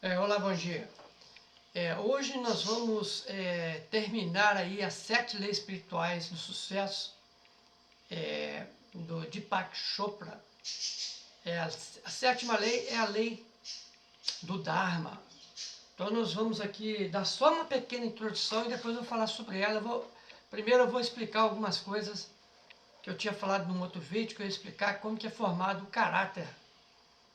Olá, bom dia. Hoje nós vamos terminar aí as 7 leis espirituais do sucesso do Deepak Chopra. A sétima lei é a lei do Dharma. Então nós vamos aqui dar só uma pequena introdução e depois eu vou falar sobre ela. Primeiro eu vou explicar algumas coisas que eu tinha falado num outro vídeo, que eu ia explicar como que é formado o caráter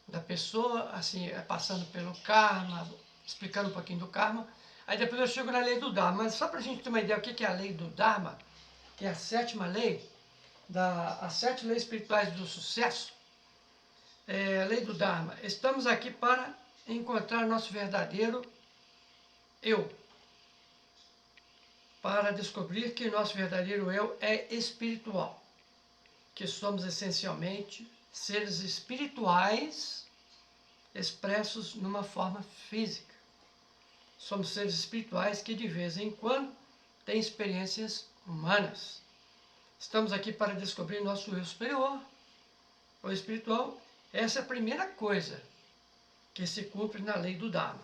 da pessoa, assim, passando pelo karma, explicando um pouquinho do karma. Aí depois eu chego na lei do Dharma. Mas só para a gente ter uma ideia o que é a lei do Dharma, que é a sétima lei, as 7 leis espirituais do sucesso, a lei do Dharma. Estamos aqui para encontrar nosso verdadeiro eu, para descobrir que nosso verdadeiro eu é espiritual, que somos essencialmente seres espirituais expressos numa forma física. Somos seres espirituais que de vez em quando têm experiências humanas. Estamos aqui para descobrir nosso eu superior, ou espiritual. Essa é a primeira coisa que se cumpre na lei do Dharma.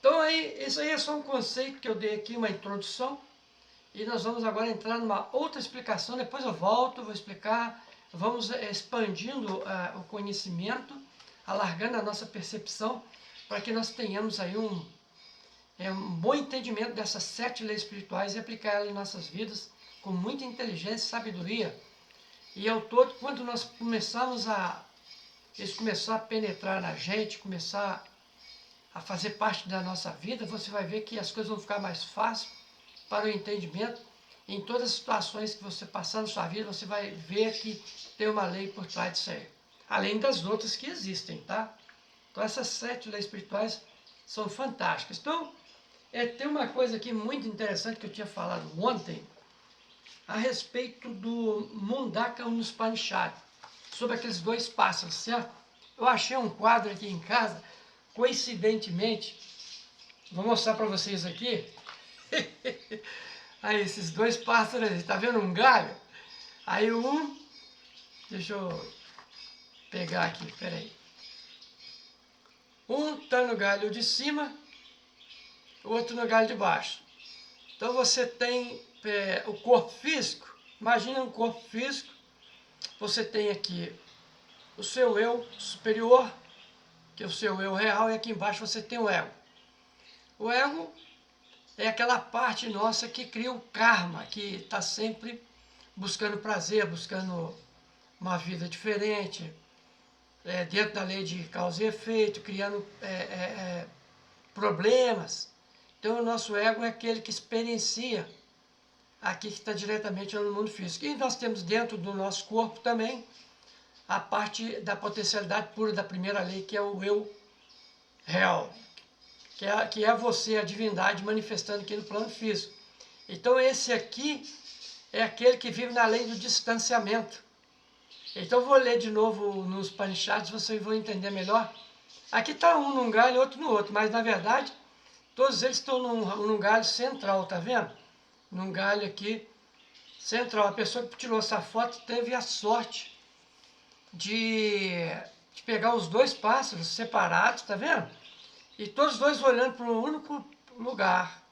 Então isso aí é só um conceito que eu dei aqui, uma introdução, e nós vamos agora entrar numa outra explicação. Depois eu volto, vou explicar, vamos expandindo o conhecimento, alargando a nossa percepção, para que nós tenhamos aí um bom entendimento dessas 7 leis espirituais e aplicar elas em nossas vidas com muita inteligência e sabedoria. E ao todo, quando nós isso começar a penetrar na gente, começar a fazer parte da nossa vida, você vai ver que as coisas vão ficar mais fáceis para o entendimento. Em todas as situações que você passar na sua vida, você vai ver que tem uma lei por trás disso aí. Além das outras que existem, tá? Então essas 7 leis espirituais são fantásticas. Então, tem uma coisa aqui muito interessante que eu tinha falado ontem, a respeito do Mundaka Upanishad, sobre aqueles 2 pássaros, certo? Eu achei um quadro aqui em casa, coincidentemente, vou mostrar para vocês aqui. Aí, esses 2 pássaros, está vendo um galho? Aí deixa eu pegar aqui, peraí. Um está no galho de cima, o outro no galho de baixo. Então você tem o corpo físico, imagina um corpo físico, você tem aqui o seu eu superior, que é o seu eu real, e aqui embaixo você tem o ego. O ego é aquela parte nossa que cria o karma, que está sempre buscando prazer, buscando uma vida diferente, dentro da lei de causa e efeito, criando problemas. Então o nosso ego é aquele que experiencia aqui que está diretamente no mundo físico. E nós temos dentro do nosso corpo também a parte da potencialidade pura da primeira lei, que é o eu real, que é você, a divindade, manifestando aqui no plano físico. Então esse aqui é aquele que vive na lei do distanciamento. Então eu vou ler de novo nos Upanishads, vocês vão entender melhor. Aqui está um num galho e outro no outro, mas na verdade todos eles estão num galho central, tá vendo? Num galho aqui central. A pessoa que tirou essa foto teve a sorte de pegar os 2 pássaros separados, tá vendo? E todos os 2 olhando para um único lugar.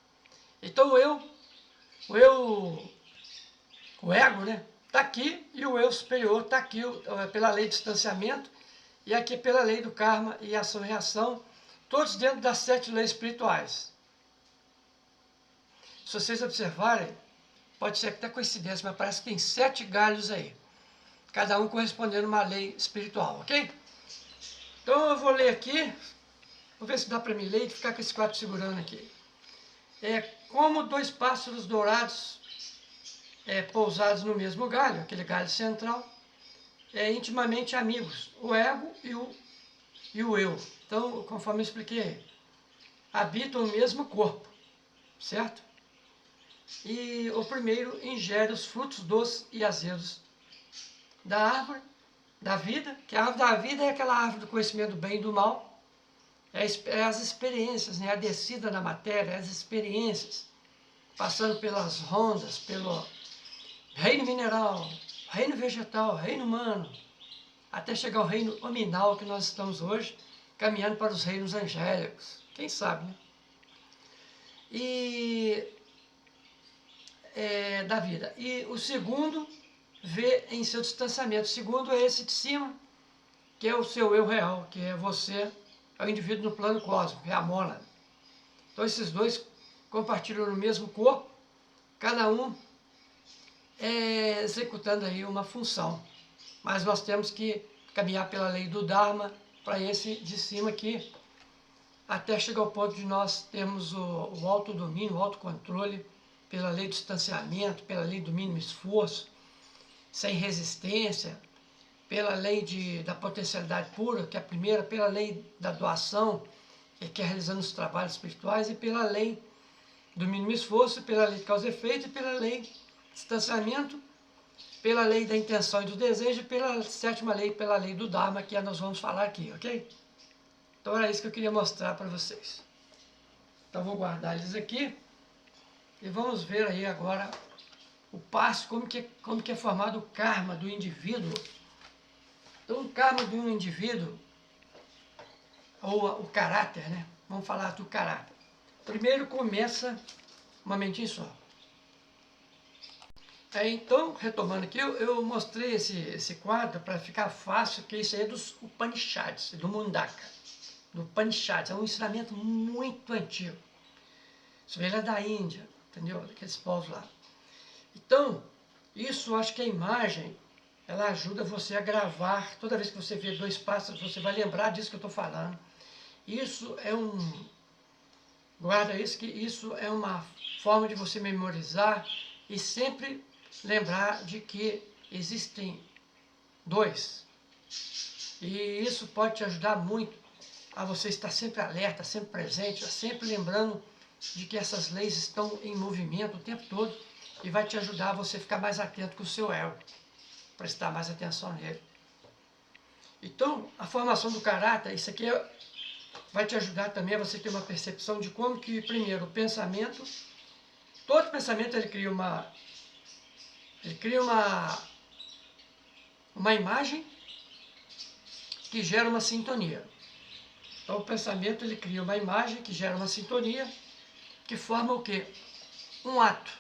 Então o ego, né, está aqui, e o eu superior está aqui pela lei de distanciamento, e aqui pela lei do karma e ação e reação, todos dentro das 7 leis espirituais. Se vocês observarem, pode ser até coincidência, mas parece que tem 7 galhos aí, cada um correspondendo a uma lei espiritual, ok? Então eu vou ler aqui, vou ver se dá para me ler e ficar com esse quadro segurando aqui. Como 2 pássaros dourados pousados no mesmo galho, aquele galho central, intimamente amigos, o ego e o eu. Então, conforme eu expliquei, habitam o mesmo corpo, certo? E o primeiro ingere os frutos doces e azedos da árvore da vida, que a árvore da vida é aquela árvore do conhecimento do bem e do mal, as experiências, né? A descida da matéria, as experiências, passando pelas rondas, pelo reino mineral, reino vegetal, reino humano, até chegar ao reino hominal que nós estamos hoje, caminhando para os reinos angélicos. Quem sabe, né? E da vida. E o segundo vê em seu distanciamento. O segundo é esse de cima, que é o seu eu real, que é você, é o indivíduo no plano cósmico, é a mônada. Então esses dois compartilham no mesmo corpo, cada um executando aí uma função. Mas nós temos que caminhar pela lei do Dharma para esse de cima aqui, até chegar ao ponto de nós termos o autodomínio, o autocontrole, pela lei do distanciamento, pela lei do mínimo esforço, sem resistência, pela lei da potencialidade pura, que é a primeira, pela lei da doação, que é realizando os trabalhos espirituais, e pela lei do mínimo esforço, pela lei de causa e efeito, e pela lei de distanciamento, pela lei da intenção e do desejo, e pela sétima lei, pela lei do Dharma, que nós vamos falar aqui, ok? Então era isso que eu queria mostrar para vocês. Então vou guardar eles aqui, e vamos ver aí agora o passo, como que é formado o karma do indivíduo. Então o karma de um indivíduo, ou o caráter, né? Vamos falar do caráter. Primeiro começa, um momentinho só. Então, retomando aqui, eu mostrei esse quadro para ficar fácil, que isso aí é dos Upanishads, do Mundaka, do Upanishads, é um ensinamento muito antigo. Isso vem lá da Índia, entendeu? Daqueles povos lá. Então, isso, acho que a imagem, ela ajuda você a gravar, toda vez que você vê dois pássaros, você vai lembrar disso que eu estou falando. Isso é guarda isso, que isso é uma forma de você memorizar e sempre lembrar de que existem dois. E isso pode te ajudar muito a você estar sempre alerta, sempre presente, sempre lembrando de que essas leis estão em movimento o tempo todo e vai te ajudar a você ficar mais atento com o seu ego, prestar mais atenção nele. Então, a formação do caráter, isso aqui vai te ajudar também a você ter uma percepção de como que, primeiro, o pensamento, todo pensamento ele cria uma imagem que gera uma sintonia. Então o pensamento ele cria uma imagem que gera uma sintonia, que forma o quê? Um ato.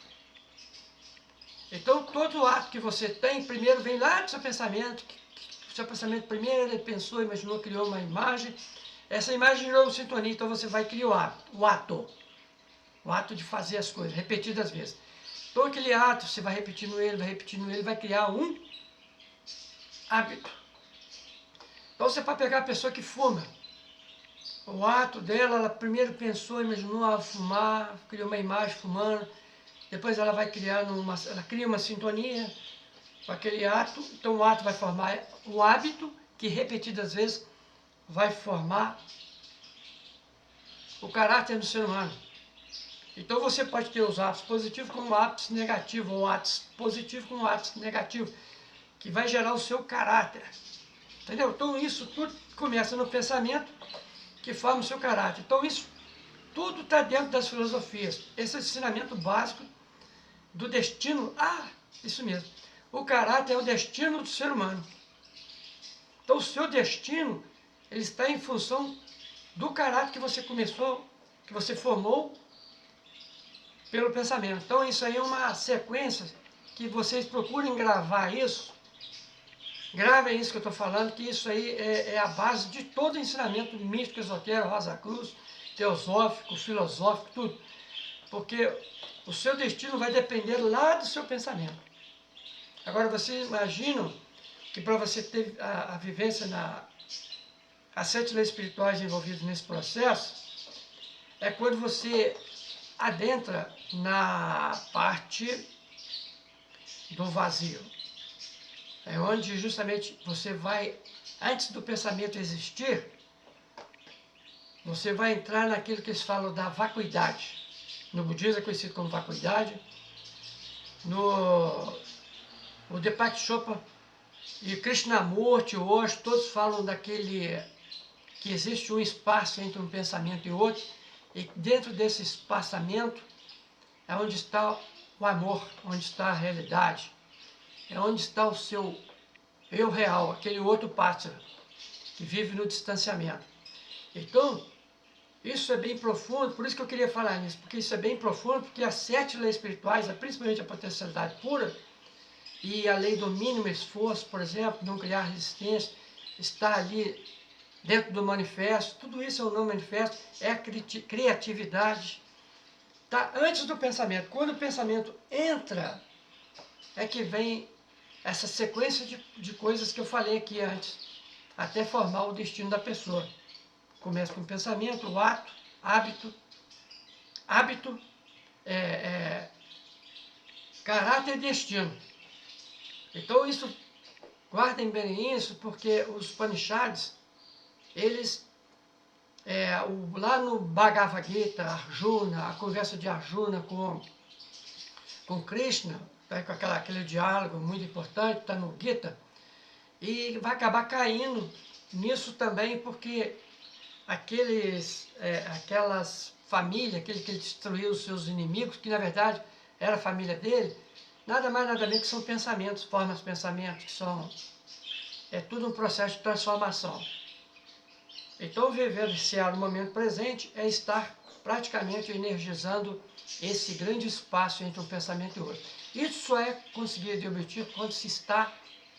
Então todo ato que você tem, primeiro vem lá do seu pensamento, o seu pensamento primeiro, ele pensou, imaginou, criou uma imagem, essa imagem gerou uma sintonia, então você vai criar o ato de fazer as coisas, repetidas vezes. Então aquele ato, você vai repetindo ele, vai criar um hábito. Então você pode pegar a pessoa que fuma, o ato dela, ela primeiro pensou, imaginou ela fumar, criou uma imagem fumando, depois ela vai ela cria uma sintonia com aquele ato, então o ato vai formar o hábito, que repetidas vezes vai formar o caráter do ser humano. Então você pode ter os atos positivos como atos negativos, ou atos positivos como atos negativos, que vai gerar o seu caráter. Entendeu? Então isso tudo começa no pensamento, que forma o seu caráter. Então isso tudo está dentro das filosofias. Esse é o ensinamento básico do destino. Isso mesmo. O caráter é o destino do ser humano. Então o seu destino, ele está em função do caráter que você começou, que você formou pelo pensamento. Então isso aí é uma sequência que vocês procurem gravar isso. Gravem isso que eu estou falando, que isso aí é a base de todo o ensinamento místico, esotérico, Rosa Cruz, teosófico, filosófico, tudo. Porque o seu destino vai depender lá do seu pensamento. Agora vocês imaginam que para você ter a vivência as 7 leis espirituais envolvidas nesse processo, é quando você adentra na parte do vazio. É onde justamente você vai, antes do pensamento existir, você vai entrar naquilo que eles falam da vacuidade. No budismo é conhecido como vacuidade. O Deepak Chopra e Krishnamurti, hoje, todos falam que existe um espaço entre um pensamento e outro, e dentro desse espaçamento é onde está o amor, onde está a realidade. É onde está o seu eu real, aquele outro pássaro que vive no distanciamento. Então, isso é bem profundo, por isso que eu queria falar nisso, porque isso é bem profundo, porque as 7 leis espirituais, principalmente a potencialidade pura, e a lei do mínimo esforço, por exemplo, não criar resistência, está ali dentro do manifesto, tudo isso é o não manifesto, é a criatividade. Está antes do pensamento. Quando o pensamento entra, é que vem essa sequência de coisas que eu falei aqui antes, até formar o destino da pessoa. Começa com o pensamento, o ato, hábito, é, é, caráter e destino. Então isso, guardem bem isso, porque os Upanishads, eles, lá no Bhagavad Gita, Arjuna, a conversa de Arjuna com Krishna, tá, com aquele diálogo muito importante, está no Gita, e vai acabar caindo nisso também, porque aquelas famílias, aquele que ele destruiu os seus inimigos, que na verdade era a família dele, nada mais nada menos que são pensamentos, formas de pensamento, que são, é tudo um processo de transformação. Então vivenciar o momento presente é estar praticamente energizando esse grande espaço entre um pensamento e outro. Isso só é conseguido e obtido quando se está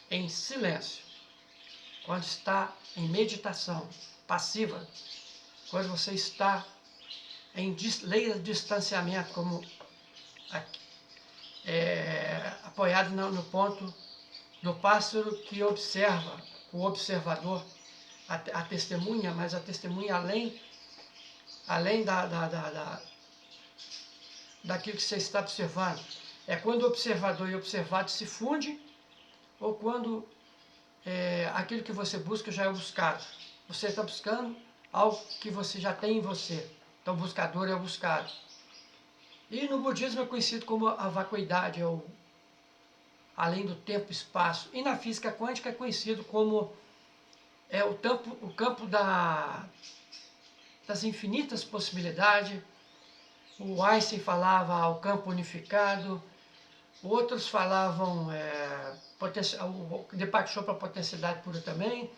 em silêncio, quando está em meditação passiva, quando você está em lei de distanciamento, como apoiado no ponto do pássaro que observa, o observador, a testemunha, mas a testemunha além daquilo que você está observando. É quando o observador e o observado se fundem, ou quando aquilo que você busca já é buscado. Você está buscando algo que você já tem em você. Então, o buscador é o buscado. E no budismo é conhecido como a vacuidade, ou além do tempo e espaço. E na física quântica é conhecido como o campo das infinitas possibilidades. O Einstein falava o campo unificado, outros falavam o Deepak Chopra, a potencialidade pura também,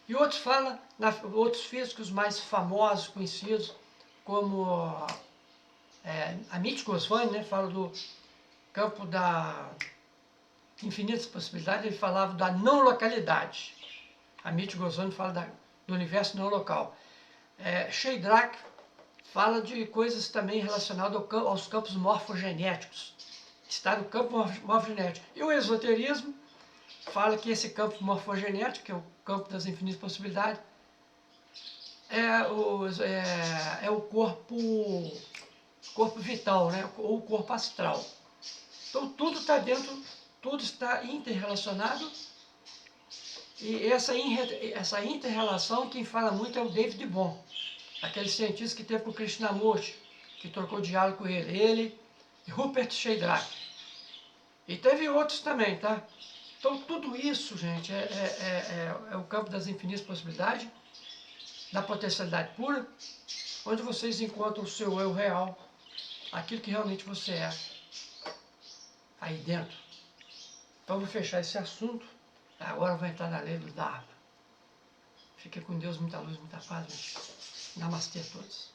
e outros falam, outros físicos mais famosos, conhecidos, como Amit Goswami, né, fala do campo da infinitas possibilidades, ele falava da não localidade. Amit Goswami fala do universo não local. Sheidrak fala de coisas também relacionadas aos campos morfogenéticos. Está no campo morfogenético. E o esoterismo fala que esse campo morfogenético, que é o campo das infinitas possibilidades, é o corpo vital, né? Ou o corpo astral. Então tudo está dentro, tudo está interrelacionado. E essa inter-relação, quem fala muito é o David Bohm, aquele cientista que teve com o Krishnamurti, que trocou diálogo com ele e Rupert Sheldrake. E teve outros também, tá? Então tudo isso, gente, é o campo das infinitas possibilidades, da potencialidade pura, onde vocês encontram o seu eu real, aquilo que realmente você é, aí dentro. Então vou fechar esse assunto, agora vou entrar na lei do Dharma. Fique com Deus, muita luz, muita paz, gente. Namastê a todos.